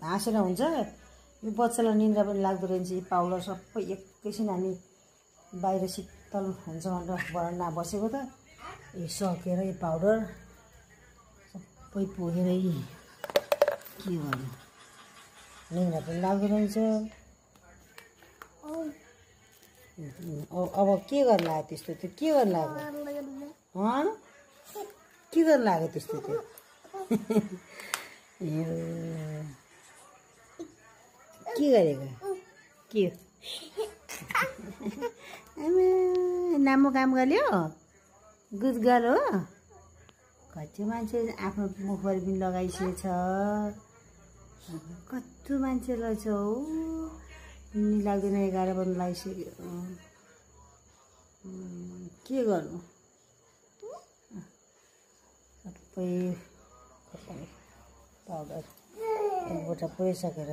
हाँसेर हुन्छ। यो बच्चालाई निन्द्रा पनि लाग्दो रहेछ। यो पाउडर सबै एकैछिन हामी बाहिर शीतल हुन्छ भनेर बरन्डा बसेको त यो सकेर यो पाउडर सबै पोखेर के गर्नु, निन्द्रा पनि लाग्दो रहेछ। अब के गर्नु लाग्यो त्यस्तो? त्यो के गर्नु लाग्यो? के गर्नु लाग्यो त्यस्तो? त्यो के गरेको? के नामो काम गर्यो? गुड गर्ल हो। कति मान्छे आफ्नो मुखभरि पनि लगाइसकेछ। कति मान्छे रहेछ हौ। लाग्दैन 11 बजी लगाइसक्यो। के गर्नु, सबै पाउडर एकपल्ट पोइसकेर